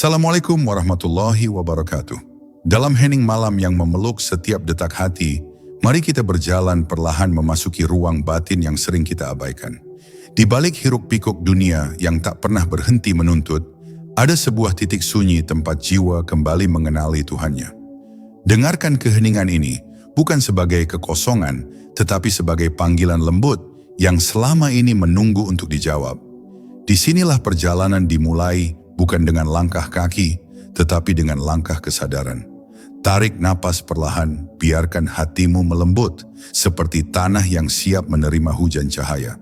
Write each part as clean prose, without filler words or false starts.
Assalamualaikum warahmatullahi wabarakatuh. Dalam hening malam yang memeluk setiap detak hati, mari kita berjalan perlahan memasuki ruang batin yang sering kita abaikan. Di balik hiruk-pikuk dunia yang tak pernah berhenti menuntut, ada sebuah titik sunyi tempat jiwa kembali mengenali Tuhannya. Dengarkan keheningan ini, bukan sebagai kekosongan, tetapi sebagai panggilan lembut yang selama ini menunggu untuk dijawab. Disinilah perjalanan dimulai, bukan dengan langkah kaki, tetapi dengan langkah kesadaran. Tarik napas perlahan, biarkan hatimu melembut, seperti tanah yang siap menerima hujan cahaya.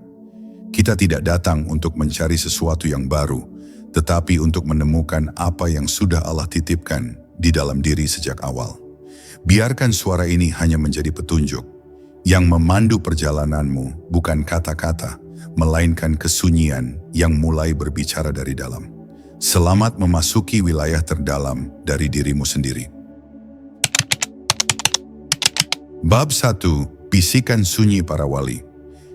Kita tidak datang untuk mencari sesuatu yang baru, tetapi untuk menemukan apa yang sudah Allah titipkan di dalam diri sejak awal. Biarkan suara ini hanya menjadi petunjuk, yang memandu perjalananmu, bukan kata-kata, melainkan kesunyian yang mulai berbicara dari dalam. Selamat memasuki wilayah terdalam dari dirimu sendiri. Bab 1. Bisikan sunyi para wali.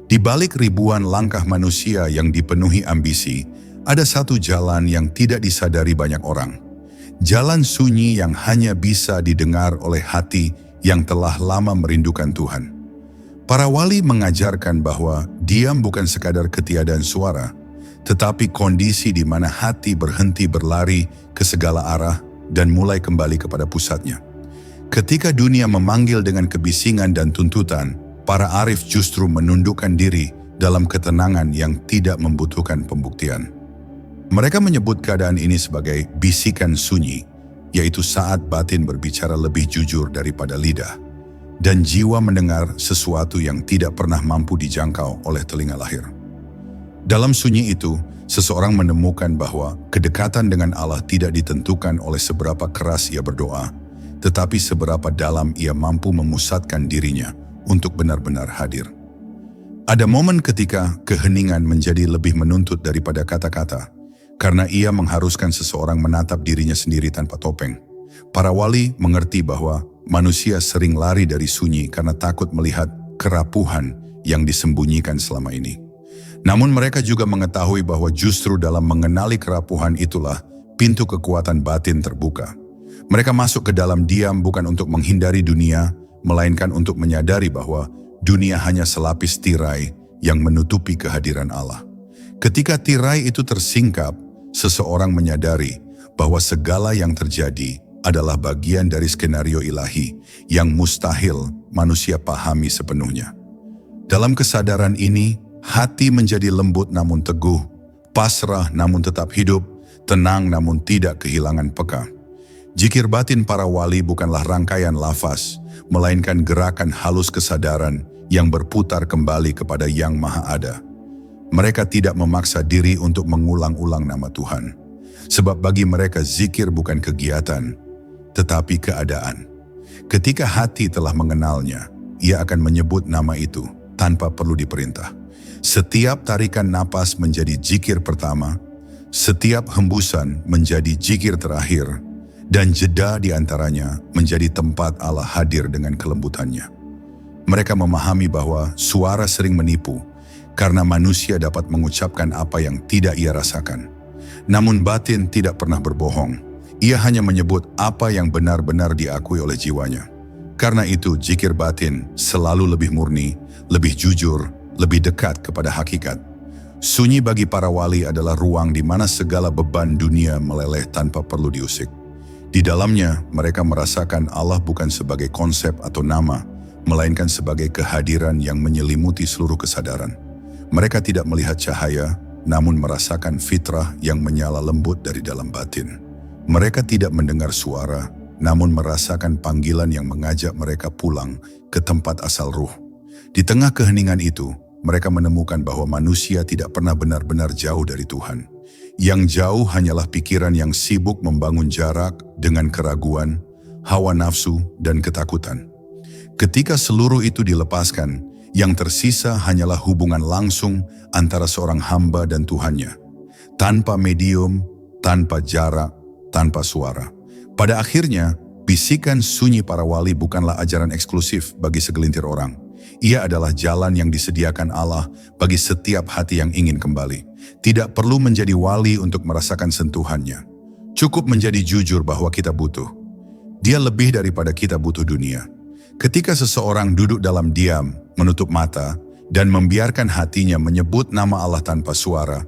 Di balik ribuan langkah manusia yang dipenuhi ambisi, ada satu jalan yang tidak disadari banyak orang. Jalan sunyi yang hanya bisa didengar oleh hati yang telah lama merindukan Tuhan. Para wali mengajarkan bahwa diam bukan sekadar ketiadaan suara, tetapi kondisi di mana hati berhenti berlari ke segala arah dan mulai kembali kepada pusatnya. Ketika dunia memanggil dengan kebisingan dan tuntutan, para arif justru menundukkan diri dalam ketenangan yang tidak membutuhkan pembuktian. Mereka menyebut keadaan ini sebagai bisikan sunyi, yaitu saat batin berbicara lebih jujur daripada lidah, dan jiwa mendengar sesuatu yang tidak pernah mampu dijangkau oleh telinga lahir. Dalam sunyi itu, seseorang menemukan bahwa kedekatan dengan Allah tidak ditentukan oleh seberapa keras ia berdoa, tetapi seberapa dalam ia mampu memusatkan dirinya untuk benar-benar hadir. Ada momen ketika keheningan menjadi lebih menuntut daripada kata-kata, karena ia mengharuskan seseorang menatap dirinya sendiri tanpa topeng. Para wali mengerti bahwa manusia sering lari dari sunyi karena takut melihat kerapuhan yang disembunyikan selama ini. Namun mereka juga mengetahui bahwa justru dalam mengenali kerapuhan itulah pintu kekuatan batin terbuka. Mereka masuk ke dalam diam bukan untuk menghindari dunia, melainkan untuk menyadari bahwa dunia hanya selapis tirai yang menutupi kehadiran Allah. Ketika tirai itu tersingkap, seseorang menyadari bahwa segala yang terjadi adalah bagian dari skenario ilahi yang mustahil manusia pahami sepenuhnya. Dalam kesadaran ini, hati menjadi lembut namun teguh, pasrah namun tetap hidup, tenang namun tidak kehilangan peka. Zikir batin para wali bukanlah rangkaian lafaz, melainkan gerakan halus kesadaran yang berputar kembali kepada Yang Maha Ada. Mereka tidak memaksa diri untuk mengulang-ulang nama Tuhan, sebab bagi mereka zikir bukan kegiatan, tetapi keadaan. Ketika hati telah mengenalnya, ia akan menyebut nama itu tanpa perlu diperintah. Setiap tarikan napas menjadi zikir pertama, setiap hembusan menjadi zikir terakhir, dan jeda di antaranya menjadi tempat Allah hadir dengan kelembutannya. Mereka memahami bahwa suara sering menipu, karena manusia dapat mengucapkan apa yang tidak ia rasakan. Namun batin tidak pernah berbohong, ia hanya menyebut apa yang benar-benar diakui oleh jiwanya. Karena itu zikir batin selalu lebih murni, lebih jujur, lebih dekat kepada hakikat. Sunyi bagi para wali adalah ruang di mana segala beban dunia meleleh tanpa perlu diusik. Di dalamnya, mereka merasakan Allah bukan sebagai konsep atau nama, melainkan sebagai kehadiran yang menyelimuti seluruh kesadaran. Mereka tidak melihat cahaya, namun merasakan fitrah yang menyala lembut dari dalam batin. Mereka tidak mendengar suara, namun merasakan panggilan yang mengajak mereka pulang ke tempat asal ruh. Di tengah keheningan itu, mereka menemukan bahwa manusia tidak pernah benar-benar jauh dari Tuhan. Yang jauh hanyalah pikiran yang sibuk membangun jarak dengan keraguan, hawa nafsu, dan ketakutan. Ketika seluruh itu dilepaskan, yang tersisa hanyalah hubungan langsung antara seorang hamba dan Tuhannya. Tanpa medium, tanpa jarak, tanpa suara. Pada akhirnya, bisikan sunyi para wali bukanlah ajaran eksklusif bagi segelintir orang. Ia adalah jalan yang disediakan Allah bagi setiap hati yang ingin kembali. Tidak perlu menjadi wali untuk merasakan sentuhannya. Cukup menjadi jujur bahwa kita butuh. Dia lebih daripada kita butuh dunia. Ketika seseorang duduk dalam diam, menutup mata, dan membiarkan hatinya menyebut nama Allah tanpa suara,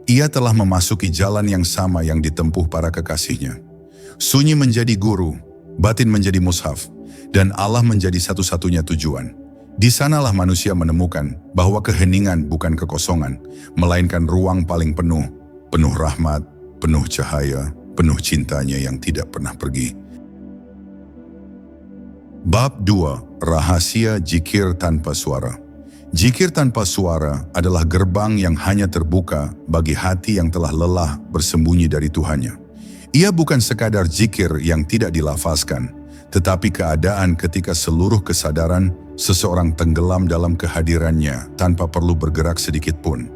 ia telah memasuki jalan yang sama yang ditempuh para kekasihnya. Sunyi menjadi guru, batin menjadi mushaf, dan Allah menjadi satu-satunya tujuan. Di sanalah manusia menemukan bahwa keheningan bukan kekosongan, melainkan ruang paling penuh, penuh rahmat, penuh cahaya, penuh cintanya yang tidak pernah pergi. Bab 2. Rahasia Zikir Tanpa Suara. Zikir tanpa suara adalah gerbang yang hanya terbuka bagi hati yang telah lelah bersembunyi dari Tuhannya. Ia bukan sekadar zikir yang tidak dilafazkan, tetapi keadaan ketika seluruh kesadaran seseorang tenggelam dalam kehadirannya tanpa perlu bergerak sedikit pun.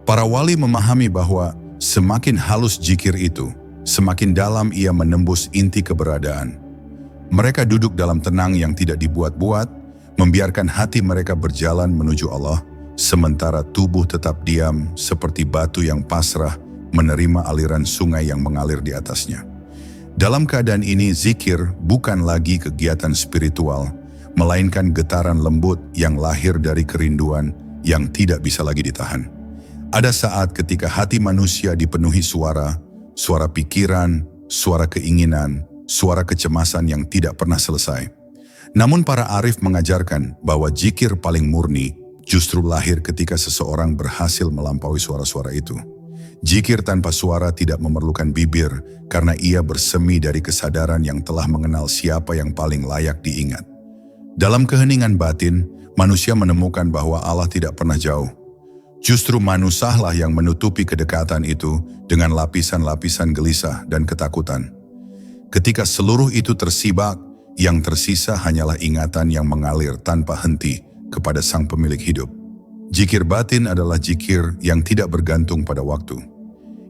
Para wali memahami bahwa semakin halus zikir itu, semakin dalam ia menembus inti keberadaan. Mereka duduk dalam tenang yang tidak dibuat-buat, membiarkan hati mereka berjalan menuju Allah, sementara tubuh tetap diam seperti batu yang pasrah menerima aliran sungai yang mengalir di atasnya. Dalam keadaan ini, zikir bukan lagi kegiatan spiritual, melainkan getaran lembut yang lahir dari kerinduan yang tidak bisa lagi ditahan. Ada saat ketika hati manusia dipenuhi suara pikiran, suara keinginan, suara kecemasan yang tidak pernah selesai. Namun para arif mengajarkan bahwa zikir paling murni justru lahir ketika seseorang berhasil melampaui suara-suara itu. Zikir tanpa suara tidak memerlukan bibir karena ia bersemi dari kesadaran yang telah mengenal siapa yang paling layak diingat. Dalam keheningan batin, manusia menemukan bahwa Allah tidak pernah jauh. Justru manusahlah yang menutupi kedekatan itu dengan lapisan-lapisan gelisah dan ketakutan. Ketika seluruh itu tersibak, yang tersisa hanyalah ingatan yang mengalir tanpa henti kepada Sang Pemilik hidup. Zikir batin adalah zikir yang tidak bergantung pada waktu.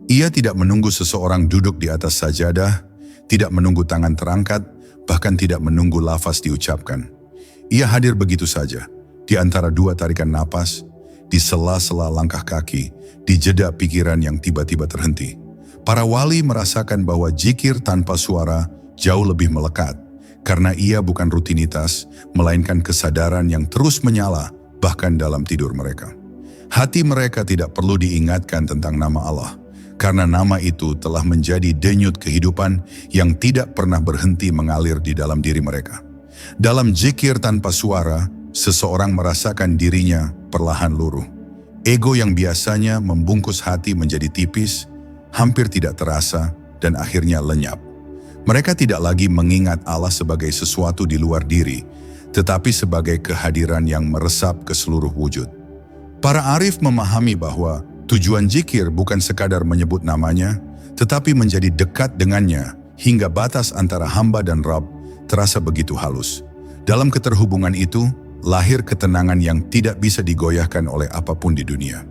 Ia tidak menunggu seseorang duduk di atas sajadah, tidak menunggu tangan terangkat, bahkan tidak menunggu lafaz diucapkan. Ia hadir begitu saja, di antara dua tarikan napas, di sela-sela langkah kaki, di jeda pikiran yang tiba-tiba terhenti. Para wali merasakan bahwa zikir tanpa suara jauh lebih melekat, karena ia bukan rutinitas, melainkan kesadaran yang terus menyala, bahkan dalam tidur mereka. Hati mereka tidak perlu diingatkan tentang nama Allah, karena nama itu telah menjadi denyut kehidupan yang tidak pernah berhenti mengalir di dalam diri mereka. Dalam zikir tanpa suara, seseorang merasakan dirinya perlahan luruh. Ego yang biasanya membungkus hati menjadi tipis, hampir tidak terasa, dan akhirnya lenyap. Mereka tidak lagi mengingat Allah sebagai sesuatu di luar diri, tetapi sebagai kehadiran yang meresap ke seluruh wujud. Para arif memahami bahwa tujuan zikir bukan sekadar menyebut namanya, tetapi menjadi dekat dengannya hingga batas antara hamba dan Rabb terasa begitu halus. Dalam keterhubungan itu, lahir ketenangan yang tidak bisa digoyahkan oleh apapun di dunia.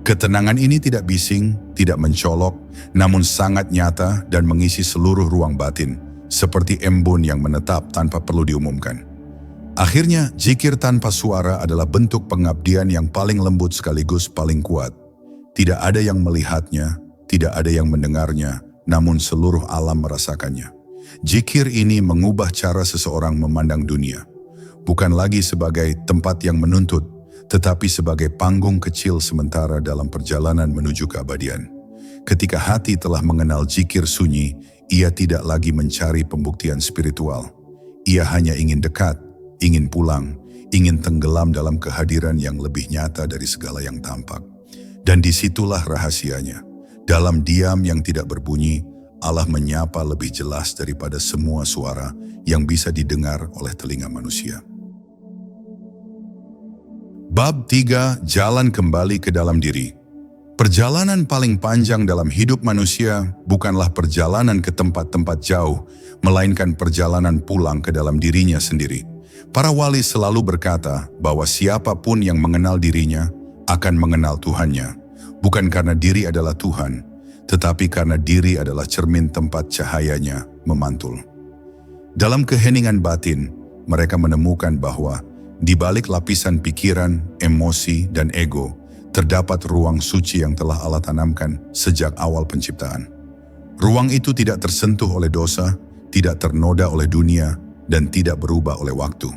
Ketenangan ini tidak bising, tidak mencolok, namun sangat nyata dan mengisi seluruh ruang batin, seperti embun yang menetap tanpa perlu diumumkan. Akhirnya, zikir tanpa suara adalah bentuk pengabdian yang paling lembut sekaligus paling kuat. Tidak ada yang melihatnya, tidak ada yang mendengarnya, namun seluruh alam merasakannya. Zikir ini mengubah cara seseorang memandang dunia. Bukan lagi sebagai tempat yang menuntut, tetapi sebagai panggung kecil sementara dalam perjalanan menuju keabadian. Ketika hati telah mengenal zikir sunyi, ia tidak lagi mencari pembuktian spiritual. Ia hanya ingin dekat, ingin pulang, ingin tenggelam dalam kehadiran yang lebih nyata dari segala yang tampak. Dan disitulah rahasianya. Dalam diam yang tidak berbunyi, Allah menyapa lebih jelas daripada semua suara yang bisa didengar oleh telinga manusia. Bab 3. Jalan kembali ke dalam diri. Perjalanan paling panjang dalam hidup manusia bukanlah perjalanan ke tempat-tempat jauh, melainkan perjalanan pulang ke dalam dirinya sendiri. Para wali selalu berkata bahwa siapapun yang mengenal dirinya akan mengenal Tuhannya, bukan karena diri adalah Tuhan, tetapi karena diri adalah cermin tempat cahayanya memantul. Dalam keheningan batin, mereka menemukan bahwa di balik lapisan pikiran, emosi, dan ego, terdapat ruang suci yang telah Allah tanamkan sejak awal penciptaan. Ruang itu tidak tersentuh oleh dosa, tidak ternoda oleh dunia, dan tidak berubah oleh waktu.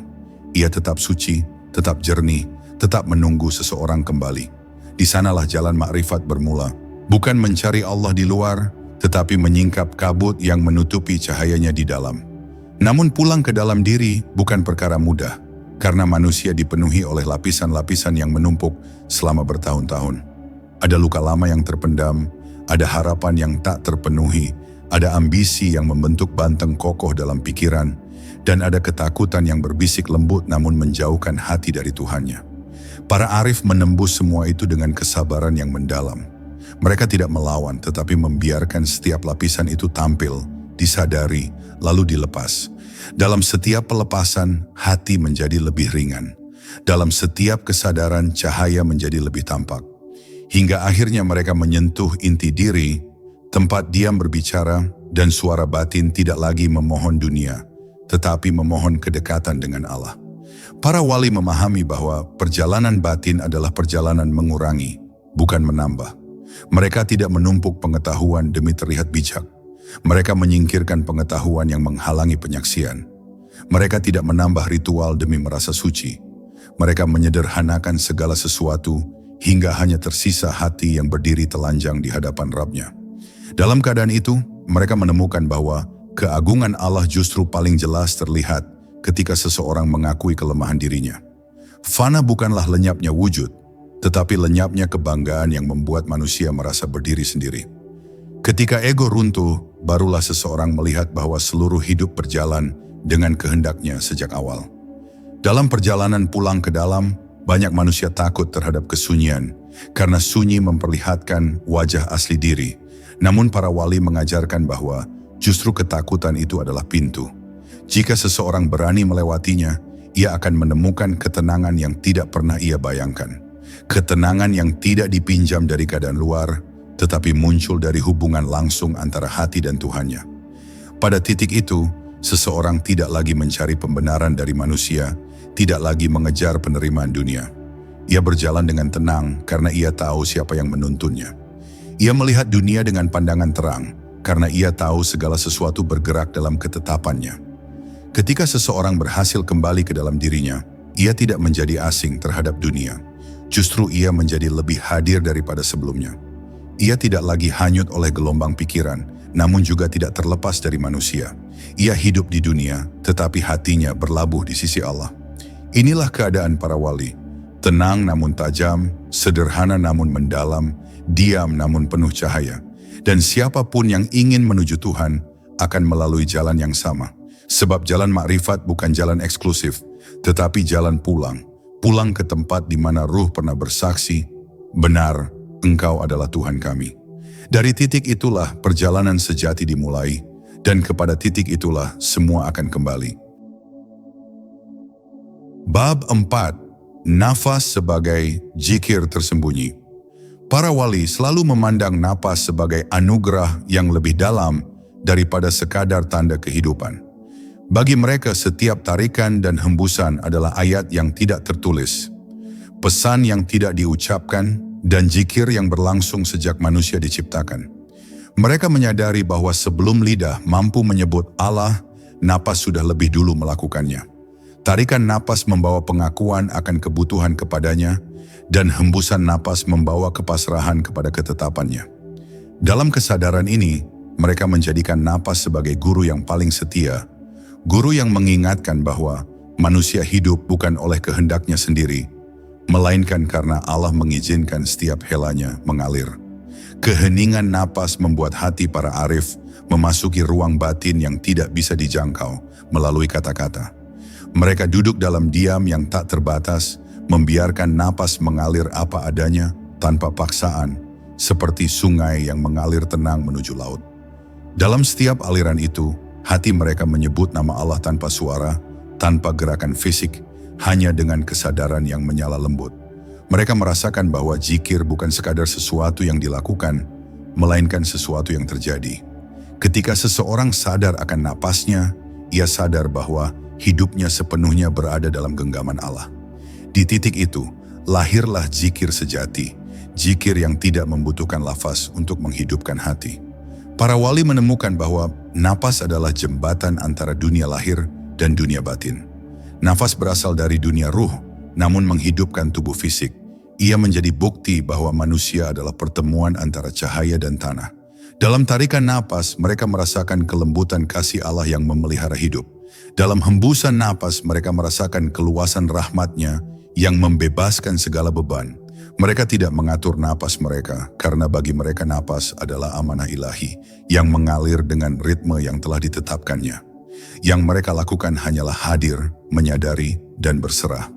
Ia tetap suci, tetap jernih, tetap menunggu seseorang kembali. Di sanalah jalan makrifat bermula, bukan mencari Allah di luar, tetapi menyingkap kabut yang menutupi cahayanya di dalam. Namun pulang ke dalam diri bukan perkara mudah, karena manusia dipenuhi oleh lapisan-lapisan yang menumpuk selama bertahun-tahun. Ada luka lama yang terpendam, ada harapan yang tak terpenuhi, ada ambisi yang membentuk banteng kokoh dalam pikiran, dan ada ketakutan yang berbisik lembut namun menjauhkan hati dari Tuhannya. Para arif menembus semua itu dengan kesabaran yang mendalam. Mereka tidak melawan tetapi membiarkan setiap lapisan itu tampil, disadari, lalu dilepas. Dalam setiap pelepasan, hati menjadi lebih ringan. Dalam setiap kesadaran, cahaya menjadi lebih tampak. Hingga akhirnya mereka menyentuh inti diri, tempat diam berbicara, dan suara batin tidak lagi memohon dunia, tetapi memohon kedekatan dengan Allah. Para wali memahami bahwa perjalanan batin adalah perjalanan mengurangi, bukan menambah. Mereka tidak menumpuk pengetahuan demi terlihat bijak. Mereka menyingkirkan pengetahuan yang menghalangi penyaksian. Mereka tidak menambah ritual demi merasa suci. Mereka menyederhanakan segala sesuatu hingga hanya tersisa hati yang berdiri telanjang di hadapan Rabb-Nya. Dalam keadaan itu, mereka menemukan bahwa keagungan Allah justru paling jelas terlihat ketika seseorang mengakui kelemahan dirinya. Fana bukanlah lenyapnya wujud, tetapi lenyapnya kebanggaan yang membuat manusia merasa berdiri sendiri. Ketika ego runtuh, barulah seseorang melihat bahwa seluruh hidup berjalan dengan kehendaknya sejak awal. Dalam perjalanan pulang ke dalam, banyak manusia takut terhadap kesunyian, karena sunyi memperlihatkan wajah asli diri. Namun para wali mengajarkan bahwa justru ketakutan itu adalah pintu. Jika seseorang berani melewatinya, ia akan menemukan ketenangan yang tidak pernah ia bayangkan. Ketenangan yang tidak dipinjam dari keadaan luar, tetapi muncul dari hubungan langsung antara hati dan Tuhannya. Pada titik itu, seseorang tidak lagi mencari pembenaran dari manusia, tidak lagi mengejar penerimaan dunia. Ia berjalan dengan tenang karena ia tahu siapa yang menuntunnya. Ia melihat dunia dengan pandangan terang karena ia tahu segala sesuatu bergerak dalam ketetapannya. Ketika seseorang berhasil kembali ke dalam dirinya, ia tidak menjadi asing terhadap dunia. Justru ia menjadi lebih hadir daripada sebelumnya. Ia tidak lagi hanyut oleh gelombang pikiran, namun juga tidak terlepas dari manusia. Ia hidup di dunia, tetapi hatinya berlabuh di sisi Allah. Inilah keadaan para wali. Tenang namun tajam, sederhana namun mendalam, diam namun penuh cahaya. Dan siapapun yang ingin menuju Tuhan akan melalui jalan yang sama. Sebab jalan makrifat bukan jalan eksklusif, tetapi jalan pulang. Pulang ke tempat di mana ruh pernah bersaksi, benar, Engkau adalah Tuhan kami. Dari titik itulah perjalanan sejati dimulai, dan kepada titik itulah semua akan kembali. Bab 4. Nafas sebagai zikir tersembunyi. Para wali selalu memandang napas sebagai anugerah yang lebih dalam daripada sekadar tanda kehidupan. Bagi mereka setiap tarikan dan hembusan adalah ayat yang tidak tertulis, pesan yang tidak diucapkan, dan zikir yang berlangsung sejak manusia diciptakan. Mereka menyadari bahwa sebelum lidah mampu menyebut Allah, napas sudah lebih dulu melakukannya. Tarikan napas membawa pengakuan akan kebutuhan kepadanya, dan hembusan napas membawa kepasrahan kepada ketetapannya. Dalam kesadaran ini, mereka menjadikan napas sebagai guru yang paling setia, guru yang mengingatkan bahwa manusia hidup bukan oleh kehendaknya sendiri, melainkan karena Allah mengizinkan setiap helanya mengalir. Keheningan napas membuat hati para arif memasuki ruang batin yang tidak bisa dijangkau melalui kata-kata. Mereka duduk dalam diam yang tak terbatas, membiarkan napas mengalir apa adanya tanpa paksaan, seperti sungai yang mengalir tenang menuju laut. Dalam setiap aliran itu, hati mereka menyebut nama Allah tanpa suara, tanpa gerakan fisik, hanya dengan kesadaran yang menyala lembut. Mereka merasakan bahwa zikir bukan sekadar sesuatu yang dilakukan, melainkan sesuatu yang terjadi. Ketika seseorang sadar akan napasnya, ia sadar bahwa hidupnya sepenuhnya berada dalam genggaman Allah. Di titik itu, lahirlah zikir sejati, zikir yang tidak membutuhkan lafaz untuk menghidupkan hati. Para wali menemukan bahwa napas adalah jembatan antara dunia lahir dan dunia batin. Nafas berasal dari dunia ruh, namun menghidupkan tubuh fisik. Ia menjadi bukti bahwa manusia adalah pertemuan antara cahaya dan tanah. Dalam tarikan napas, mereka merasakan kelembutan kasih Allah yang memelihara hidup. Dalam hembusan napas, mereka merasakan keluasan rahmat-Nya yang membebaskan segala beban. Mereka tidak mengatur napas mereka, karena bagi mereka napas adalah amanah ilahi yang mengalir dengan ritme yang telah ditetapkannya. Yang mereka lakukan hanyalah hadir, menyadari, dan berserah.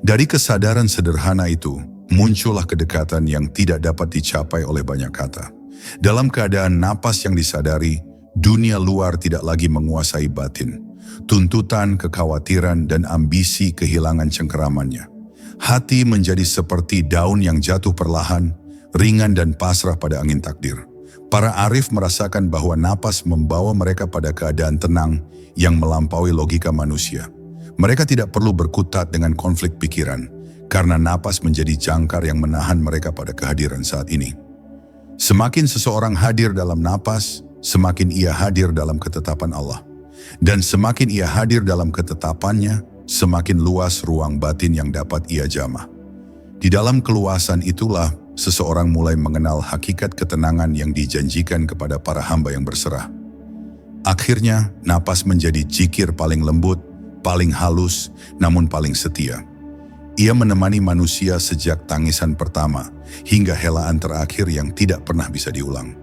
Dari kesadaran sederhana itu, muncullah kedekatan yang tidak dapat dicapai oleh banyak kata. Dalam keadaan napas yang disadari, dunia luar tidak lagi menguasai batin. Tuntutan, kekhawatiran, dan ambisi kehilangan cengkeramannya. Hati menjadi seperti daun yang jatuh perlahan, ringan dan pasrah pada angin takdir. Para arif merasakan bahwa napas membawa mereka pada keadaan tenang yang melampaui logika manusia. Mereka tidak perlu berkutat dengan konflik pikiran, karena napas menjadi jangkar yang menahan mereka pada kehadiran saat ini. Semakin seseorang hadir dalam napas, semakin ia hadir dalam ketetapan Allah. Dan semakin ia hadir dalam ketetapannya, semakin luas ruang batin yang dapat ia jamah. Di dalam keluasan itulah, seseorang mulai mengenal hakikat ketenangan yang dijanjikan kepada para hamba yang berserah. Akhirnya, napas menjadi zikir paling lembut, paling halus, namun paling setia. Ia menemani manusia sejak tangisan pertama, hingga helaan terakhir yang tidak pernah bisa diulang.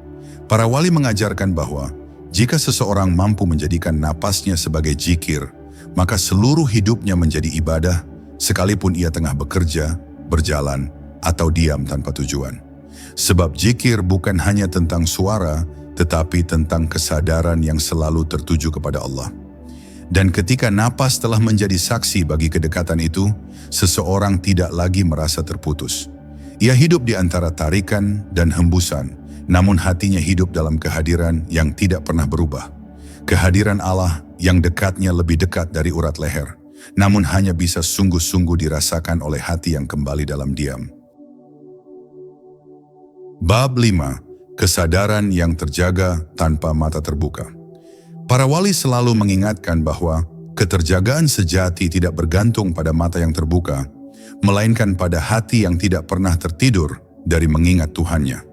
Para wali mengajarkan bahwa, jika seseorang mampu menjadikan napasnya sebagai zikir, maka seluruh hidupnya menjadi ibadah, sekalipun ia tengah bekerja, berjalan, atau diam tanpa tujuan. Sebab zikir bukan hanya tentang suara, tetapi tentang kesadaran yang selalu tertuju kepada Allah. Dan ketika napas telah menjadi saksi bagi kedekatan itu, seseorang tidak lagi merasa terputus. Ia hidup di antara tarikan dan hembusan, namun hatinya hidup dalam kehadiran yang tidak pernah berubah. Kehadiran Allah yang dekatnya lebih dekat dari urat leher, namun hanya bisa sungguh-sungguh dirasakan oleh hati yang kembali dalam diam. Bab 5. Kesadaran yang terjaga tanpa mata terbuka. Para wali selalu mengingatkan bahwa keterjagaan sejati tidak bergantung pada mata yang terbuka, melainkan pada hati yang tidak pernah tertidur dari mengingat Tuhannya.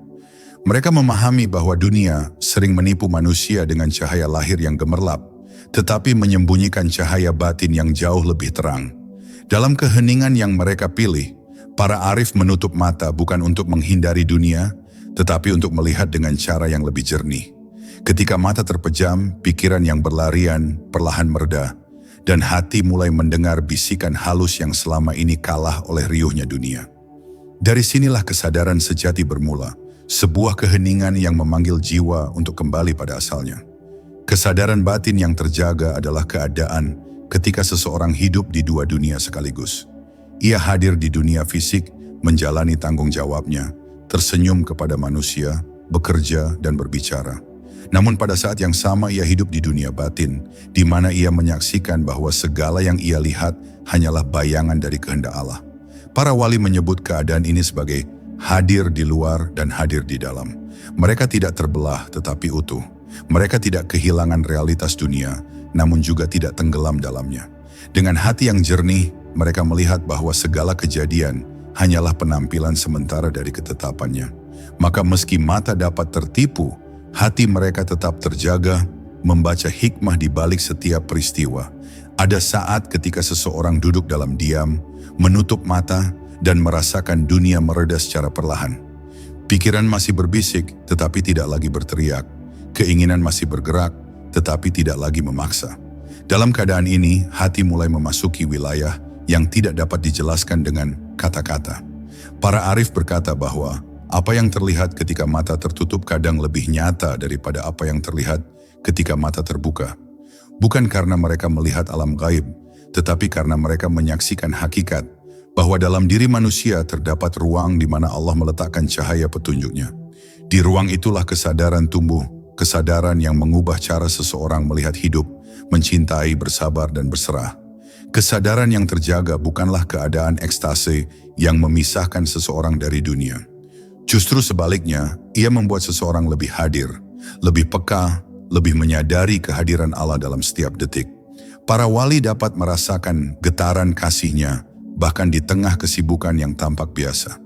Mereka memahami bahwa dunia sering menipu manusia dengan cahaya lahir yang gemerlap, tetapi menyembunyikan cahaya batin yang jauh lebih terang. Dalam keheningan yang mereka pilih, para arif menutup mata bukan untuk menghindari dunia, tetapi untuk melihat dengan cara yang lebih jernih. Ketika mata terpejam, pikiran yang berlarian perlahan mereda, dan hati mulai mendengar bisikan halus yang selama ini kalah oleh riuhnya dunia. Dari sinilah kesadaran sejati bermula, sebuah keheningan yang memanggil jiwa untuk kembali pada asalnya. Kesadaran batin yang terjaga adalah keadaan ketika seseorang hidup di dua dunia sekaligus. Ia hadir di dunia fisik, menjalani tanggung jawabnya, tersenyum kepada manusia, bekerja dan berbicara. Namun pada saat yang sama ia hidup di dunia batin, di mana ia menyaksikan bahwa segala yang ia lihat hanyalah bayangan dari kehendak Allah. Para wali menyebut keadaan ini sebagai hadir di luar dan hadir di dalam. Mereka tidak terbelah tetapi utuh. Mereka tidak kehilangan realitas dunia, namun juga tidak tenggelam dalamnya. Dengan hati yang jernih, mereka melihat bahwa segala kejadian hanyalah penampilan sementara dari ketetapannya. Maka meski mata dapat tertipu, hati mereka tetap terjaga, membaca hikmah di balik setiap peristiwa. Ada saat ketika seseorang duduk dalam diam, menutup mata, dan merasakan dunia mereda secara perlahan. Pikiran masih berbisik, tetapi tidak lagi berteriak. Keinginan masih bergerak, tetapi tidak lagi memaksa. Dalam keadaan ini, hati mulai memasuki wilayah yang tidak dapat dijelaskan dengan kata-kata. Para arif berkata bahwa apa yang terlihat ketika mata tertutup kadang lebih nyata daripada apa yang terlihat ketika mata terbuka. Bukan karena mereka melihat alam gaib, tetapi karena mereka menyaksikan hakikat bahwa dalam diri manusia terdapat ruang di mana Allah meletakkan cahaya petunjuknya. Di ruang itulah kesadaran tumbuh, kesadaran yang mengubah cara seseorang melihat hidup, mencintai, bersabar, dan berserah. Kesadaran yang terjaga bukanlah keadaan ekstase yang memisahkan seseorang dari dunia. Justru sebaliknya, ia membuat seseorang lebih hadir, lebih peka, lebih menyadari kehadiran Allah dalam setiap detik. Para wali dapat merasakan getaran kasih-Nya, bahkan di tengah kesibukan yang tampak biasa.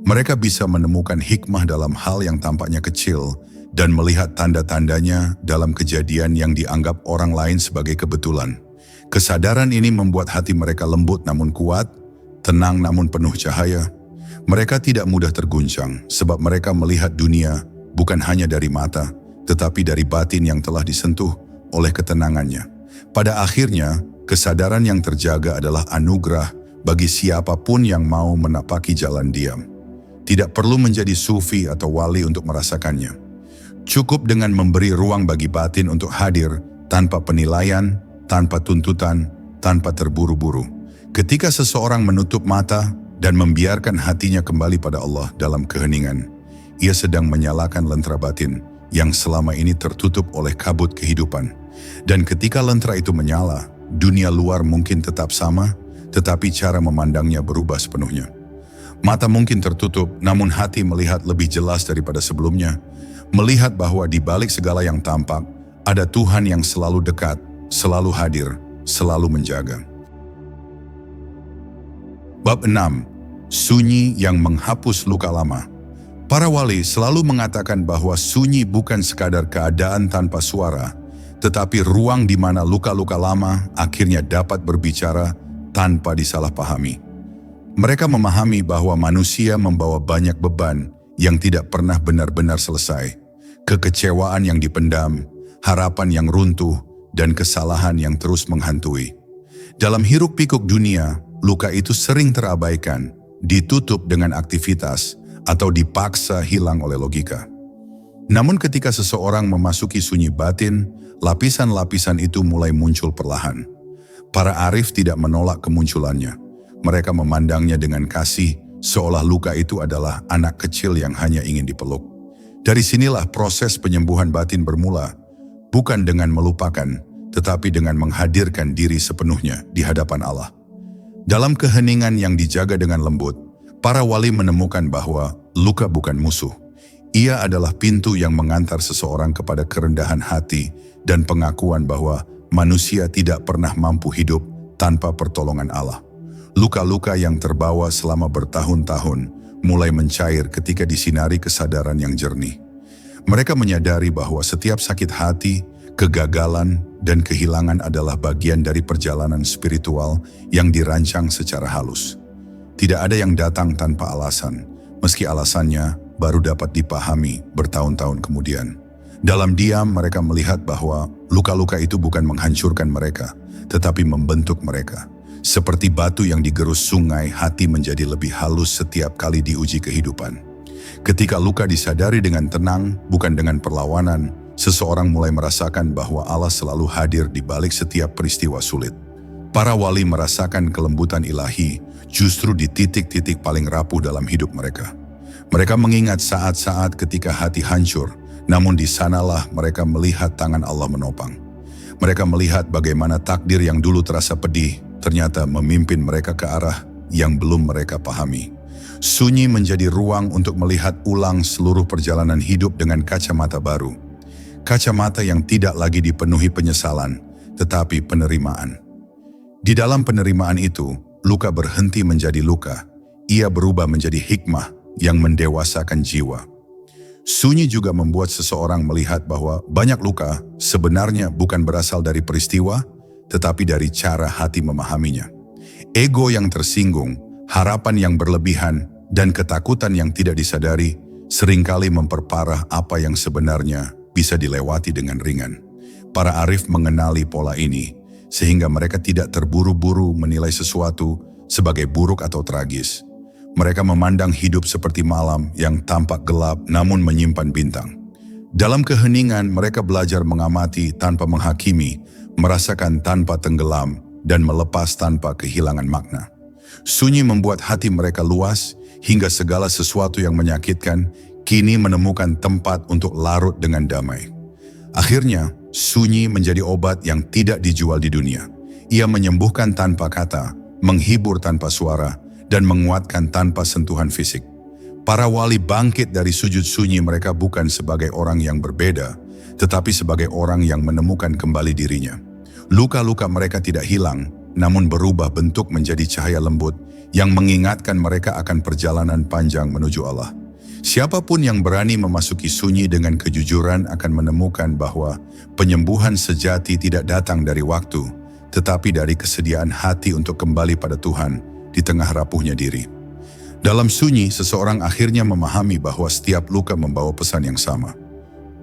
Mereka bisa menemukan hikmah dalam hal yang tampaknya kecil dan melihat tanda-tandanya dalam kejadian yang dianggap orang lain sebagai kebetulan. Kesadaran ini membuat hati mereka lembut namun kuat, tenang namun penuh cahaya. Mereka tidak mudah terguncang sebab mereka melihat dunia bukan hanya dari mata, tetapi dari batin yang telah disentuh oleh ketenangannya. Pada akhirnya, kesadaran yang terjaga adalah anugerah bagi siapapun yang mau menapaki jalan diam. Tidak perlu menjadi sufi atau wali untuk merasakannya. Cukup dengan memberi ruang bagi batin untuk hadir tanpa penilaian, tanpa tuntutan, tanpa terburu-buru. Ketika seseorang menutup mata dan membiarkan hatinya kembali pada Allah dalam keheningan, ia sedang menyalakan lentera batin yang selama ini tertutup oleh kabut kehidupan. Dan ketika lentera itu menyala, dunia luar mungkin tetap sama, tetapi cara memandangnya berubah sepenuhnya. Mata mungkin tertutup, namun hati melihat lebih jelas daripada sebelumnya. Melihat bahwa di balik segala yang tampak, ada Tuhan yang selalu dekat, selalu hadir, selalu menjaga. Bab 6. Sunyi yang menghapus luka lama. Para wali selalu mengatakan bahwa sunyi bukan sekadar keadaan tanpa suara, tetapi ruang di mana luka-luka lama akhirnya dapat berbicara tanpa disalahpahami. Mereka memahami bahwa manusia membawa banyak beban yang tidak pernah benar-benar selesai, kekecewaan yang dipendam, harapan yang runtuh, dan kesalahan yang terus menghantui. Dalam hiruk-pikuk dunia, luka itu sering terabaikan, ditutup dengan aktivitas, atau dipaksa hilang oleh logika. Namun ketika seseorang memasuki sunyi batin, lapisan-lapisan itu mulai muncul perlahan. Para arif tidak menolak kemunculannya. Mereka memandangnya dengan kasih, seolah luka itu adalah anak kecil yang hanya ingin dipeluk. Dari sinilah proses penyembuhan batin bermula, bukan dengan melupakan, tetapi dengan menghadirkan diri sepenuhnya di hadapan Allah. Dalam keheningan yang dijaga dengan lembut, para wali menemukan bahwa luka bukan musuh. Ia adalah pintu yang mengantar seseorang kepada kerendahan hati dan pengakuan bahwa manusia tidak pernah mampu hidup tanpa pertolongan Allah. Luka-luka yang terbawa selama bertahun-tahun mulai mencair ketika disinari kesadaran yang jernih. Mereka menyadari bahwa setiap sakit hati, kegagalan, dan kehilangan adalah bagian dari perjalanan spiritual yang dirancang secara halus. Tidak ada yang datang tanpa alasan, meski alasannya baru dapat dipahami bertahun-tahun kemudian. Dalam diam mereka melihat bahwa luka-luka itu bukan menghancurkan mereka, tetapi membentuk mereka. Seperti batu yang digerus sungai, hati menjadi lebih halus setiap kali diuji kehidupan. Ketika luka disadari dengan tenang, bukan dengan perlawanan, seseorang mulai merasakan bahwa Allah selalu hadir di balik setiap peristiwa sulit. Para wali merasakan kelembutan ilahi justru di titik-titik paling rapuh dalam hidup mereka. Mereka mengingat saat-saat ketika hati hancur, namun di sanalah mereka melihat tangan Allah menopang. Mereka melihat bagaimana takdir yang dulu terasa pedih, ternyata memimpin mereka ke arah yang belum mereka pahami. Sunyi menjadi ruang untuk melihat ulang seluruh perjalanan hidup dengan kacamata baru. Kacamata yang tidak lagi dipenuhi penyesalan, tetapi penerimaan. Di dalam penerimaan itu, luka berhenti menjadi luka. Ia berubah menjadi hikmah yang mendewasakan jiwa. Sunyi juga membuat seseorang melihat bahwa banyak luka sebenarnya bukan berasal dari peristiwa, tetapi dari cara hati memahaminya. Ego yang tersinggung, harapan yang berlebihan, dan ketakutan yang tidak disadari seringkali memperparah apa yang sebenarnya bisa dilewati dengan ringan. Para arif mengenali pola ini, sehingga mereka tidak terburu-buru menilai sesuatu sebagai buruk atau tragis. Mereka memandang hidup seperti malam yang tampak gelap namun menyimpan bintang. Dalam keheningan mereka belajar mengamati tanpa menghakimi, merasakan tanpa tenggelam, dan melepas tanpa kehilangan makna. Sunyi membuat hati mereka luas hingga segala sesuatu yang menyakitkan kini menemukan tempat untuk larut dengan damai. Akhirnya, sunyi menjadi obat yang tidak dijual di dunia. Ia menyembuhkan tanpa kata, menghibur tanpa suara, dan menguatkan tanpa sentuhan fisik. Para wali bangkit dari sujud sunyi mereka bukan sebagai orang yang berbeda, tetapi sebagai orang yang menemukan kembali dirinya. Luka-luka mereka tidak hilang, namun berubah bentuk menjadi cahaya lembut yang mengingatkan mereka akan perjalanan panjang menuju Allah. Siapapun yang berani memasuki sunyi dengan kejujuran akan menemukan bahwa penyembuhan sejati tidak datang dari waktu, tetapi dari kesediaan hati untuk kembali pada Tuhan di tengah rapuhnya diri. Dalam sunyi, seseorang akhirnya memahami bahwa setiap luka membawa pesan yang sama.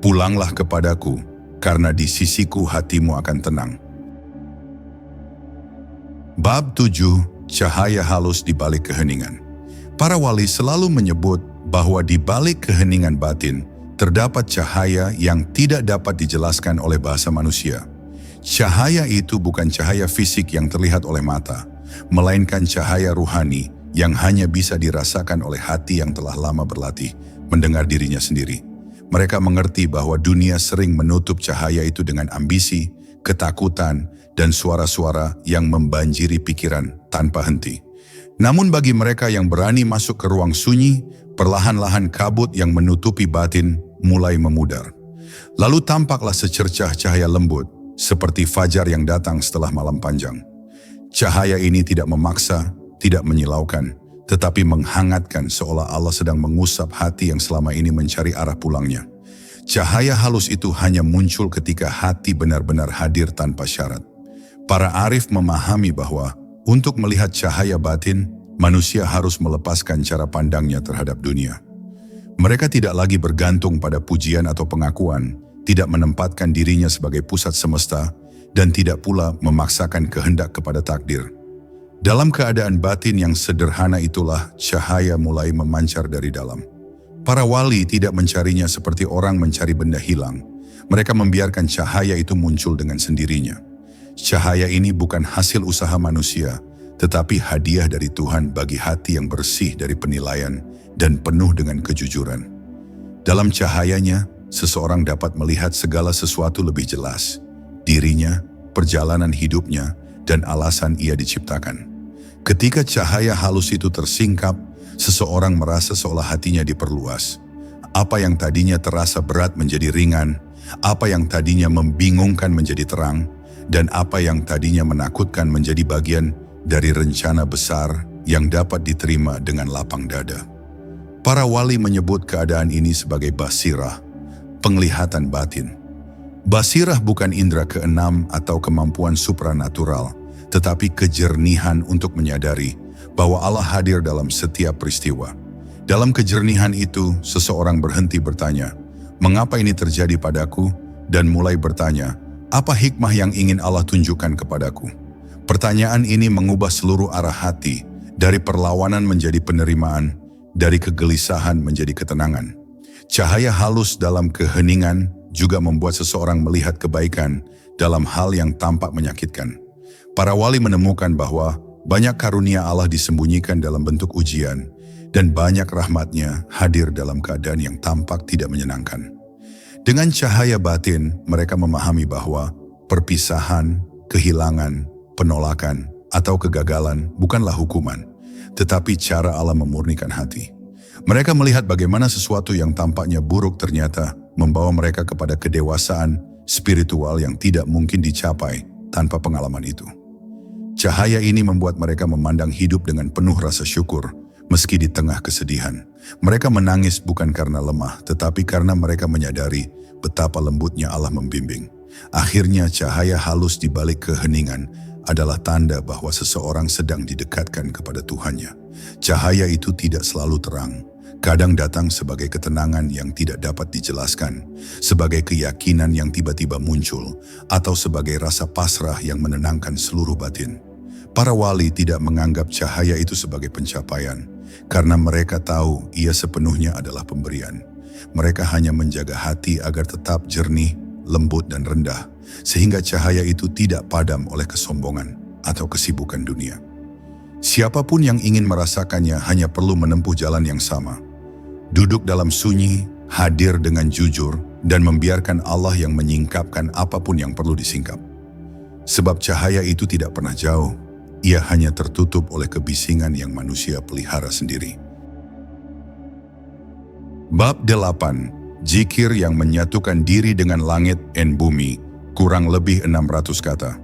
Pulanglah kepadaku, karena di sisiku hatimu akan tenang. Bab 7. Cahaya halus di balik keheningan. Para wali selalu menyebut bahwa di balik keheningan batin terdapat cahaya yang tidak dapat dijelaskan oleh bahasa manusia. Cahaya itu bukan cahaya fisik yang terlihat oleh mata, melainkan cahaya ruhani yang hanya bisa dirasakan oleh hati yang telah lama berlatih mendengar dirinya sendiri. Mereka mengerti bahwa dunia sering menutup cahaya itu dengan ambisi, ketakutan, dan suara-suara yang membanjiri pikiran tanpa henti. Namun bagi mereka yang berani masuk ke ruang sunyi, perlahan-lahan kabut yang menutupi batin mulai memudar. Lalu tampaklah secercah cahaya lembut, seperti fajar yang datang setelah malam panjang. Cahaya ini tidak memaksa, tidak menyilaukan, tetapi menghangatkan seolah Allah sedang mengusap hati yang selama ini mencari arah pulangnya. Cahaya halus itu hanya muncul ketika hati benar-benar hadir tanpa syarat. Para arif memahami bahwa untuk melihat cahaya batin, manusia harus melepaskan cara pandangnya terhadap dunia. Mereka tidak lagi bergantung pada pujian atau pengakuan, tidak menempatkan dirinya sebagai pusat semesta, dan tidak pula memaksakan kehendak kepada takdir. Dalam keadaan batin yang sederhana itulah cahaya mulai memancar dari dalam. Para wali tidak mencarinya seperti orang mencari benda hilang. Mereka membiarkan cahaya itu muncul dengan sendirinya. Cahaya ini bukan hasil usaha manusia, tetapi hadiah dari Tuhan bagi hati yang bersih dari penilaian dan penuh dengan kejujuran. Dalam cahayanya, seseorang dapat melihat segala sesuatu lebih jelas, dirinya, perjalanan hidupnya, dan alasan ia diciptakan. Ketika cahaya halus itu tersingkap, seseorang merasa seolah hatinya diperluas. Apa yang tadinya terasa berat menjadi ringan, apa yang tadinya membingungkan menjadi terang, dan apa yang tadinya menakutkan menjadi bagian dari rencana besar yang dapat diterima dengan lapang dada. Para wali menyebut keadaan ini sebagai basirah, penglihatan batin. Basirah bukan indera keenam atau kemampuan supranatural, tetapi kejernihan untuk menyadari bahwa Allah hadir dalam setiap peristiwa. Dalam kejernihan itu, seseorang berhenti bertanya, "Mengapa ini terjadi padaku?" dan mulai bertanya, "Apa hikmah yang ingin Allah tunjukkan kepadaku?" Pertanyaan ini mengubah seluruh arah hati, dari perlawanan menjadi penerimaan, dari kegelisahan menjadi ketenangan. Cahaya halus dalam keheningan juga membuat seseorang melihat kebaikan dalam hal yang tampak menyakitkan. Para wali menemukan bahwa banyak karunia Allah disembunyikan dalam bentuk ujian, dan banyak rahmat-Nya hadir dalam keadaan yang tampak tidak menyenangkan. Dengan cahaya batin, mereka memahami bahwa perpisahan, kehilangan, penolakan, atau kegagalan bukanlah hukuman, tetapi cara Allah memurnikan hati. Mereka melihat bagaimana sesuatu yang tampaknya buruk ternyata membawa mereka kepada kedewasaan spiritual yang tidak mungkin dicapai tanpa pengalaman itu. Cahaya ini membuat mereka memandang hidup dengan penuh rasa syukur, meski di tengah kesedihan. Mereka menangis bukan karena lemah, tetapi karena mereka menyadari betapa lembutnya Allah membimbing. Akhirnya cahaya halus di balik keheningan adalah tanda bahwa seseorang sedang didekatkan kepada Tuhannya. Cahaya itu tidak selalu terang. Kadang datang sebagai ketenangan yang tidak dapat dijelaskan, sebagai keyakinan yang tiba-tiba muncul, atau sebagai rasa pasrah yang menenangkan seluruh batin. Para wali tidak menganggap cahaya itu sebagai pencapaian, karena mereka tahu ia sepenuhnya adalah pemberian. Mereka hanya menjaga hati agar tetap jernih, lembut dan rendah, sehingga cahaya itu tidak padam oleh kesombongan atau kesibukan dunia. Siapapun yang ingin merasakannya hanya perlu menempuh jalan yang sama. Duduk dalam sunyi, hadir dengan jujur, dan membiarkan Allah yang menyingkapkan apapun yang perlu disingkap. Sebab cahaya itu tidak pernah jauh, ia hanya tertutup oleh kebisingan yang manusia pelihara sendiri. Bab 8. Zikir yang menyatukan diri dengan langit dan bumi, kurang lebih 600 kata.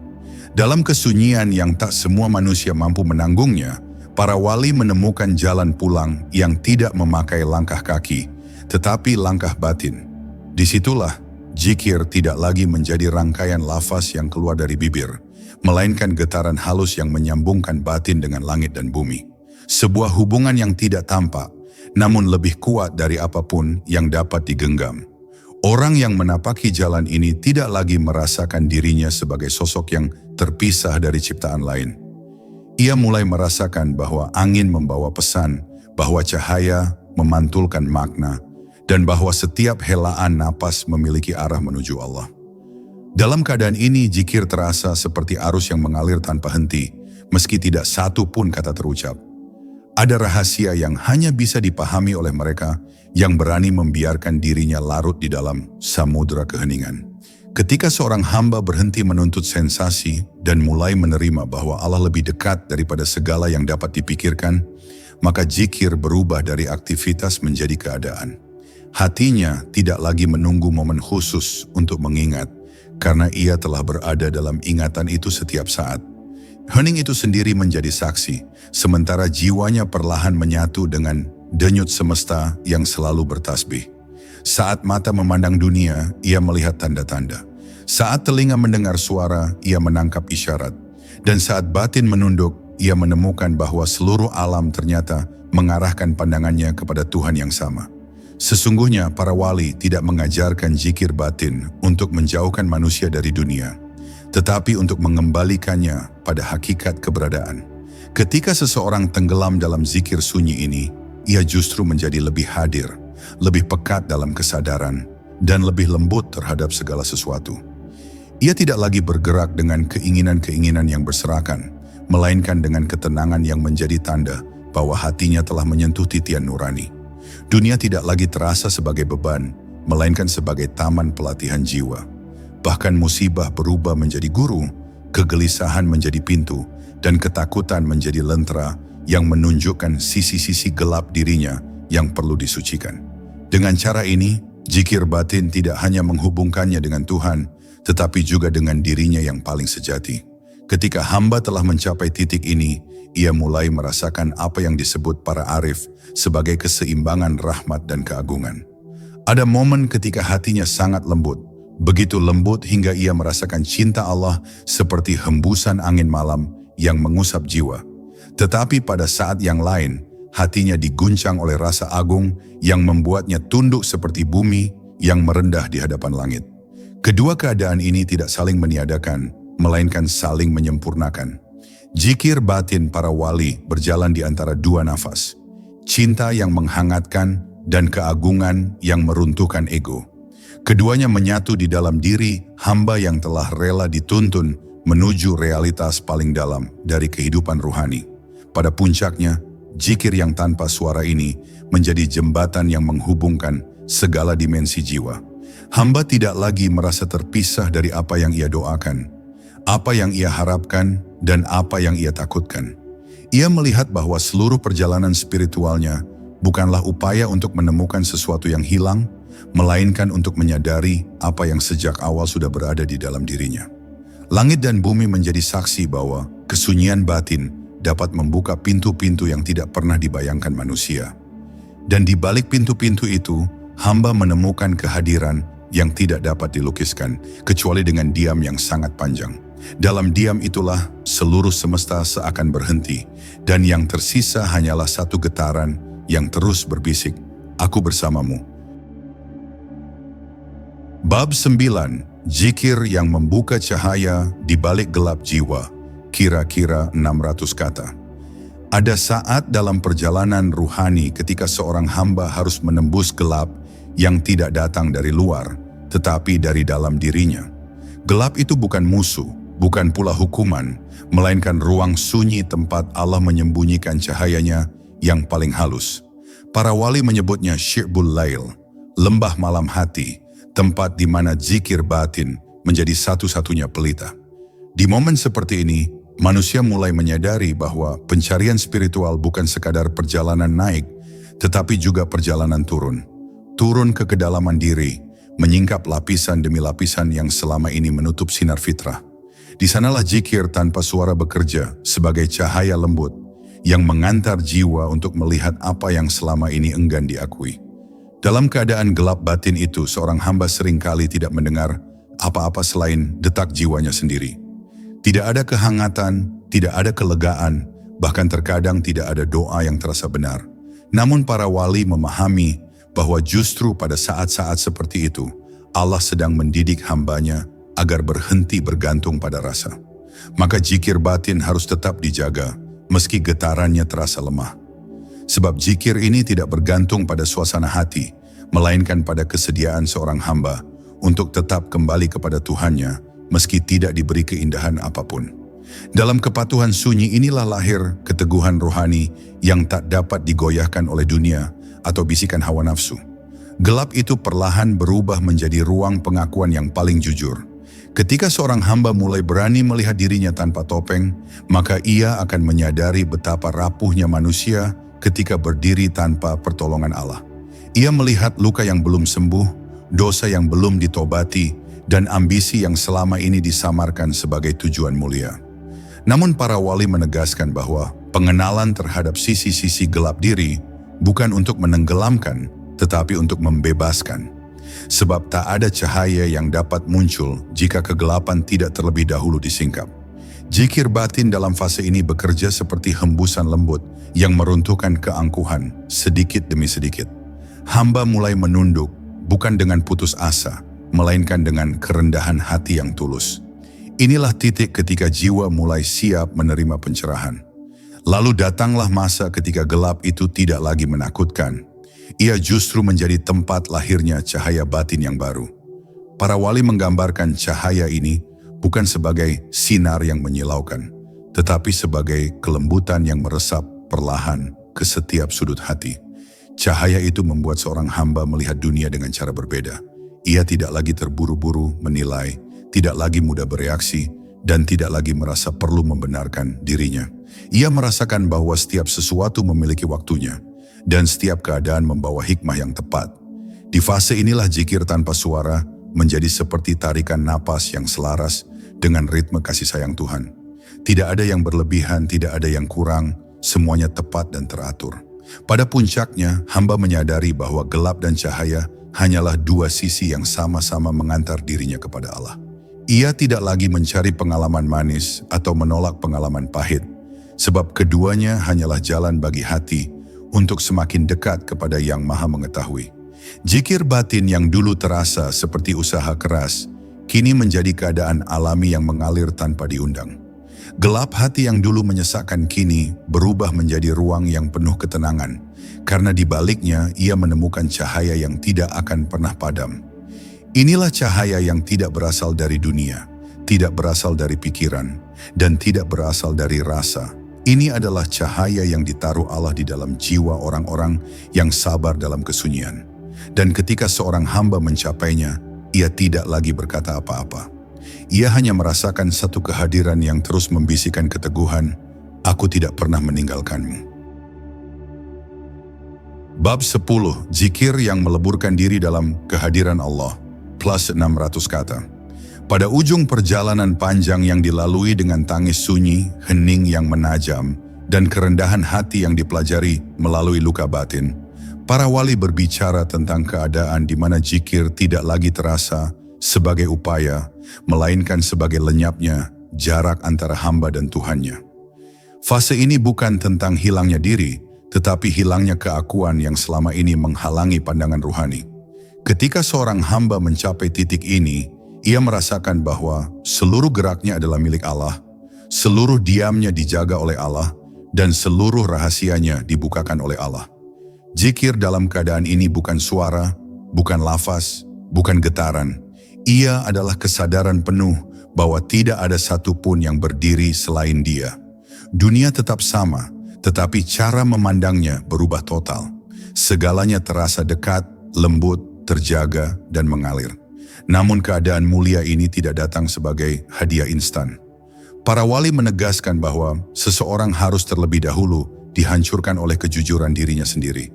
Dalam kesunyian yang tak semua manusia mampu menanggungnya, para wali menemukan jalan pulang yang tidak memakai langkah kaki, tetapi langkah batin. Disitulah zikir tidak lagi menjadi rangkaian lafaz yang keluar dari bibir, melainkan getaran halus yang menyambungkan batin dengan langit dan bumi. Sebuah hubungan yang tidak tampak, namun lebih kuat dari apapun yang dapat digenggam. Orang yang menapaki jalan ini tidak lagi merasakan dirinya sebagai sosok yang terpisah dari ciptaan lain. Ia mulai merasakan bahwa angin membawa pesan, bahwa cahaya memantulkan makna, dan bahwa setiap helaan napas memiliki arah menuju Allah. Dalam keadaan ini, zikir terasa seperti arus yang mengalir tanpa henti, meski tidak satu pun kata terucap. Ada rahasia yang hanya bisa dipahami oleh mereka yang berani membiarkan dirinya larut di dalam samudera keheningan. Ketika seorang hamba berhenti menuntut sensasi dan mulai menerima bahwa Allah lebih dekat daripada segala yang dapat dipikirkan, maka zikir berubah dari aktivitas menjadi keadaan. Hatinya tidak lagi menunggu momen khusus untuk mengingat, karena ia telah berada dalam ingatan itu setiap saat. Hening itu sendiri menjadi saksi, sementara jiwanya perlahan menyatu dengan denyut semesta yang selalu bertasbih. Saat mata memandang dunia, ia melihat tanda-tanda. Saat telinga mendengar suara, ia menangkap isyarat. Dan saat batin menunduk, ia menemukan bahwa seluruh alam ternyata mengarahkan pandangannya kepada Tuhan yang sama. Sesungguhnya para wali tidak mengajarkan zikir batin untuk menjauhkan manusia dari dunia, tetapi untuk mengembalikannya pada hakikat keberadaan. Ketika seseorang tenggelam dalam zikir sunyi ini, ia justru menjadi lebih hadir, lebih pekat dalam kesadaran, dan lebih lembut terhadap segala sesuatu. Ia tidak lagi bergerak dengan keinginan-keinginan yang berserakan, melainkan dengan ketenangan yang menjadi tanda bahwa hatinya telah menyentuh titian nurani. Dunia tidak lagi terasa sebagai beban, melainkan sebagai taman pelatihan jiwa. Bahkan musibah berubah menjadi guru, kegelisahan menjadi pintu, dan ketakutan menjadi lentera yang menunjukkan sisi-sisi gelap dirinya yang perlu disucikan. Dengan cara ini, zikir batin tidak hanya menghubungkannya dengan Tuhan, tetapi juga dengan dirinya yang paling sejati. Ketika hamba telah mencapai titik ini, ia mulai merasakan apa yang disebut para arif sebagai keseimbangan rahmat dan keagungan. Ada momen ketika hatinya sangat lembut, begitu lembut hingga ia merasakan cinta Allah seperti hembusan angin malam yang mengusap jiwa. Tetapi pada saat yang lain, hatinya diguncang oleh rasa agung yang membuatnya tunduk seperti bumi yang merendah di hadapan langit. Kedua keadaan ini tidak saling meniadakan, melainkan saling menyempurnakan. Zikir batin para wali berjalan di antara dua nafas, cinta yang menghangatkan dan keagungan yang meruntuhkan ego. Keduanya menyatu di dalam diri hamba yang telah rela dituntun menuju realitas paling dalam dari kehidupan ruhani. Pada puncaknya, zikir yang tanpa suara ini menjadi jembatan yang menghubungkan segala dimensi jiwa. Hamba tidak lagi merasa terpisah dari apa yang ia doakan, apa yang ia harapkan, dan apa yang ia takutkan. Ia melihat bahwa seluruh perjalanan spiritualnya bukanlah upaya untuk menemukan sesuatu yang hilang, melainkan untuk menyadari apa yang sejak awal sudah berada di dalam dirinya. Langit dan bumi menjadi saksi bahwa kesunyian batin dapat membuka pintu-pintu yang tidak pernah dibayangkan manusia. Dan di balik pintu-pintu itu, hamba menemukan kehadiran yang tidak dapat dilukiskan, kecuali dengan diam yang sangat panjang. Dalam diam itulah seluruh semesta seakan berhenti, dan yang tersisa hanyalah satu getaran yang terus berbisik, "Aku bersamamu." Bab 9, zikir yang membuka cahaya di balik gelap jiwa, kira-kira 600 kata. Ada saat dalam perjalanan ruhani ketika seorang hamba harus menembus gelap yang tidak datang dari luar, tetapi dari dalam dirinya. Gelap itu bukan musuh, bukan pula hukuman, melainkan ruang sunyi tempat Allah menyembunyikan cahayanya yang paling halus. Para wali menyebutnya Syi'bul Lail, lembah malam hati, tempat di mana zikir batin menjadi satu-satunya pelita. Di momen seperti ini, manusia mulai menyadari bahwa pencarian spiritual bukan sekadar perjalanan naik, tetapi juga perjalanan turun. turun ke kedalaman diri, menyingkap lapisan demi lapisan yang selama ini menutup sinar fitrah. Di sanalah zikir tanpa suara bekerja sebagai cahaya lembut yang mengantar jiwa untuk melihat apa yang selama ini enggan diakui. Dalam keadaan gelap batin itu, seorang hamba seringkali tidak mendengar apa-apa selain detak jiwanya sendiri. Tidak ada kehangatan, tidak ada kelegaan, bahkan terkadang tidak ada doa yang terasa benar. Namun para wali memahami bahwa justru pada saat-saat seperti itu, Allah sedang mendidik hambanya agar berhenti bergantung pada rasa. Maka zikir batin harus tetap dijaga, meski getarannya terasa lemah. Sebab zikir ini tidak bergantung pada suasana hati, melainkan pada kesediaan seorang hamba untuk tetap kembali kepada Tuhannya, meski tidak diberi keindahan apapun. Dalam kepatuhan sunyi inilah lahir keteguhan rohani yang tak dapat digoyahkan oleh dunia atau bisikan hawa nafsu. Gelap itu perlahan berubah menjadi ruang pengakuan yang paling jujur. Ketika seorang hamba mulai berani melihat dirinya tanpa topeng, maka ia akan menyadari betapa rapuhnya manusia ketika berdiri tanpa pertolongan Allah. Ia melihat luka yang belum sembuh, dosa yang belum ditobati, dan ambisi yang selama ini disamarkan sebagai tujuan mulia. Namun para wali menegaskan bahwa pengenalan terhadap sisi-sisi gelap diri bukan untuk menenggelamkan, tetapi untuk membebaskan. Sebab tak ada cahaya yang dapat muncul jika kegelapan tidak terlebih dahulu disingkap. Zikir batin dalam fase ini bekerja seperti hembusan lembut yang meruntuhkan keangkuhan sedikit demi sedikit. Hamba mulai menunduk, bukan dengan putus asa, melainkan dengan kerendahan hati yang tulus. Inilah titik ketika jiwa mulai siap menerima pencerahan. Lalu datanglah masa ketika gelap itu tidak lagi menakutkan. Ia justru menjadi tempat lahirnya cahaya batin yang baru. Para wali menggambarkan cahaya ini bukan sebagai sinar yang menyilaukan, tetapi sebagai kelembutan yang meresap perlahan ke setiap sudut hati. Cahaya itu membuat seorang hamba melihat dunia dengan cara berbeda. Ia tidak lagi terburu-buru menilai, tidak lagi mudah bereaksi, dan tidak lagi merasa perlu membenarkan dirinya. Ia merasakan bahwa setiap sesuatu memiliki waktunya, dan setiap keadaan membawa hikmah yang tepat. Di fase inilah zikir tanpa suara menjadi seperti tarikan napas yang selaras dengan ritme kasih sayang Tuhan. Tidak ada yang berlebihan, tidak ada yang kurang, semuanya tepat dan teratur. Pada puncaknya, hamba menyadari bahwa gelap dan cahaya hanyalah dua sisi yang sama-sama mengantar dirinya kepada Allah. Ia tidak lagi mencari pengalaman manis atau menolak pengalaman pahit, sebab keduanya hanyalah jalan bagi hati untuk semakin dekat kepada Yang Maha Mengetahui. Zikir batin yang dulu terasa seperti usaha keras, kini menjadi keadaan alami yang mengalir tanpa diundang. Gelap hati yang dulu menyesakkan kini berubah menjadi ruang yang penuh ketenangan, karena di baliknya ia menemukan cahaya yang tidak akan pernah padam. Inilah cahaya yang tidak berasal dari dunia, tidak berasal dari pikiran, dan tidak berasal dari rasa. Ini adalah cahaya yang ditaruh Allah di dalam jiwa orang-orang yang sabar dalam kesunyian. Dan ketika seorang hamba mencapainya, ia tidak lagi berkata apa-apa. Ia hanya merasakan satu kehadiran yang terus membisikkan keteguhan, "Aku tidak pernah meninggalkanmu." Bab 10, Zikir yang meleburkan diri dalam kehadiran Allah, plus 600 kata. Pada ujung perjalanan panjang yang dilalui dengan tangis sunyi, hening yang menajam, dan kerendahan hati yang dipelajari melalui luka batin, para wali berbicara tentang keadaan di mana zikir tidak lagi terasa sebagai upaya, melainkan sebagai lenyapnya jarak antara hamba dan Tuhannya. Fase ini bukan tentang hilangnya diri, tetapi hilangnya keakuan yang selama ini menghalangi pandangan ruhani. Ketika seorang hamba mencapai titik ini, ia merasakan bahwa seluruh geraknya adalah milik Allah, seluruh diamnya dijaga oleh Allah, dan seluruh rahasianya dibukakan oleh Allah. Zikir dalam keadaan ini bukan suara, bukan lafaz, bukan getaran. Ia adalah kesadaran penuh bahwa tidak ada satupun yang berdiri selain Dia. Dunia tetap sama, tetapi cara memandangnya berubah total. Segalanya terasa dekat, lembut, terjaga, dan mengalir. Namun keadaan mulia ini tidak datang sebagai hadiah instan. Para wali menegaskan bahwa seseorang harus terlebih dahulu dihancurkan oleh kejujuran dirinya sendiri.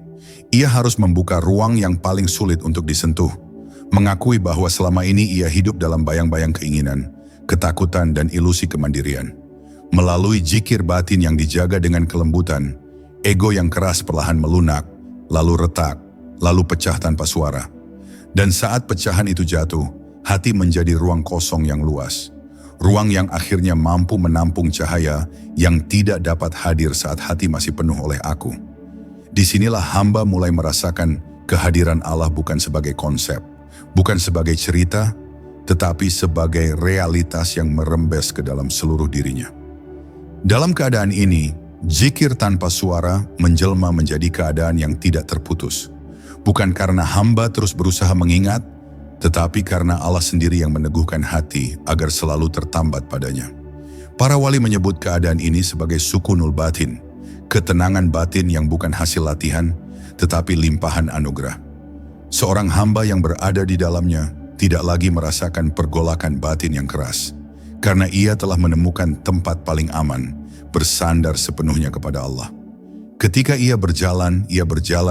Ia harus membuka ruang yang paling sulit untuk disentuh, mengakui bahwa selama ini ia hidup dalam bayang-bayang keinginan, ketakutan dan ilusi kemandirian. Melalui zikir batin yang dijaga dengan kelembutan, ego yang keras perlahan melunak, lalu retak, lalu pecah tanpa suara. Dan saat pecahan itu jatuh, hati menjadi ruang kosong yang luas. Ruang yang akhirnya mampu menampung cahaya yang tidak dapat hadir saat hati masih penuh oleh aku. Disinilah hamba mulai merasakan kehadiran Allah bukan sebagai konsep, bukan sebagai cerita, tetapi sebagai realitas yang merembes ke dalam seluruh dirinya. Dalam keadaan ini, zikir tanpa suara menjelma menjadi keadaan yang tidak terputus. Bukan karena hamba terus berusaha mengingat, tetapi karena Allah sendiri yang meneguhkan hati agar selalu tertambat padanya. Para wali menyebut keadaan ini sebagai sukunul batin, ketenangan batin yang bukan hasil latihan, tetapi limpahan anugerah. Seorang hamba yang berada di dalamnya tidak lagi merasakan pergolakan batin yang keras, karena ia telah menemukan tempat paling aman, bersandar sepenuhnya kepada Allah. Ketika ia berjalan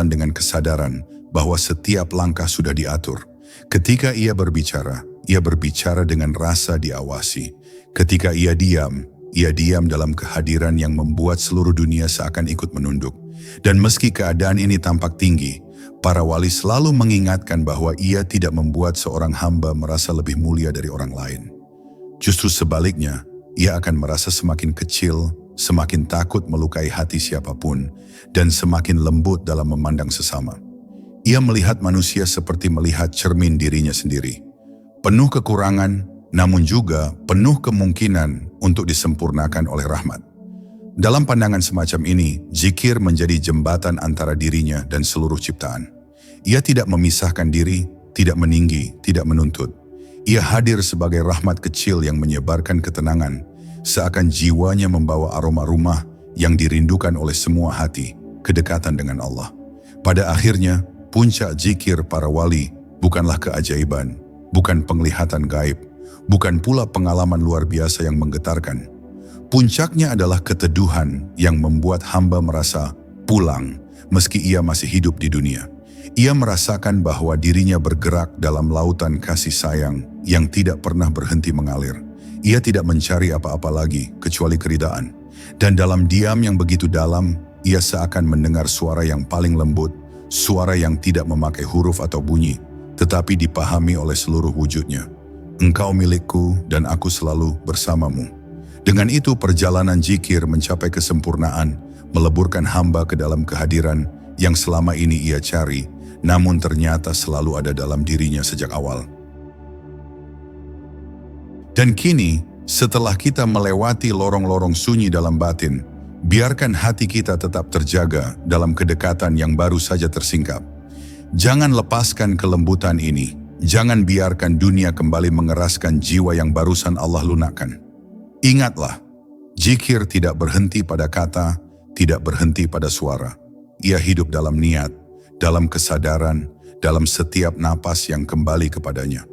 dengan kesadaran bahwa setiap langkah sudah diatur. Ketika ia berbicara dengan rasa diawasi. Ketika ia diam dalam kehadiran yang membuat seluruh dunia seakan ikut menunduk. Dan meski keadaan ini tampak tinggi, para wali selalu mengingatkan bahwa ia tidak membuat seorang hamba merasa lebih mulia dari orang lain. Justru sebaliknya, ia akan merasa semakin kecil, semakin takut melukai hati siapapun, dan semakin lembut dalam memandang sesama. Ia melihat manusia seperti melihat cermin dirinya sendiri. Penuh kekurangan, namun juga penuh kemungkinan untuk disempurnakan oleh rahmat. Dalam pandangan semacam ini, zikir menjadi jembatan antara dirinya dan seluruh ciptaan. Ia tidak memisahkan diri, tidak meninggi, tidak menuntut. Ia hadir sebagai rahmat kecil yang menyebarkan ketenangan, seakan jiwanya membawa aroma rumah yang dirindukan oleh semua hati, kedekatan dengan Allah. Pada akhirnya, puncak zikir para wali bukanlah keajaiban, bukan penglihatan gaib, bukan pula pengalaman luar biasa yang menggetarkan. Puncaknya adalah keteduhan yang membuat hamba merasa pulang meski ia masih hidup di dunia. Ia merasakan bahwa dirinya bergerak dalam lautan kasih sayang yang tidak pernah berhenti mengalir. Ia tidak mencari apa-apa lagi kecuali keridaan. Dan dalam diam yang begitu dalam, ia seakan mendengar suara yang paling lembut, suara yang tidak memakai huruf atau bunyi, tetapi dipahami oleh seluruh wujudnya. Engkau milikku dan aku selalu bersamamu. Dengan itu perjalanan zikir mencapai kesempurnaan, meleburkan hamba ke dalam kehadiran yang selama ini ia cari, namun ternyata selalu ada dalam dirinya sejak awal. Dan kini, setelah kita melewati lorong-lorong sunyi dalam batin, biarkan hati kita tetap terjaga dalam kedekatan yang baru saja tersingkap. Jangan lepaskan kelembutan ini. Jangan biarkan dunia kembali mengeraskan jiwa yang barusan Allah lunakkan. Ingatlah, zikir tidak berhenti pada kata, tidak berhenti pada suara. Ia hidup dalam niat, dalam kesadaran, dalam setiap napas yang kembali kepadanya.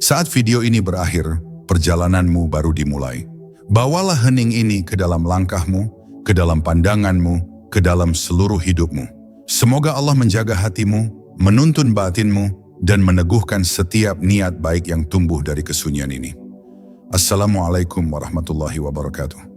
Saat video ini berakhir, perjalananmu baru dimulai. Bawalah hening ini ke dalam langkahmu, ke dalam pandanganmu, ke dalam seluruh hidupmu. Semoga Allah menjaga hatimu, menuntun batinmu, dan meneguhkan setiap niat baik yang tumbuh dari kesunyian ini. Assalamualaikum warahmatullahi wabarakatuh.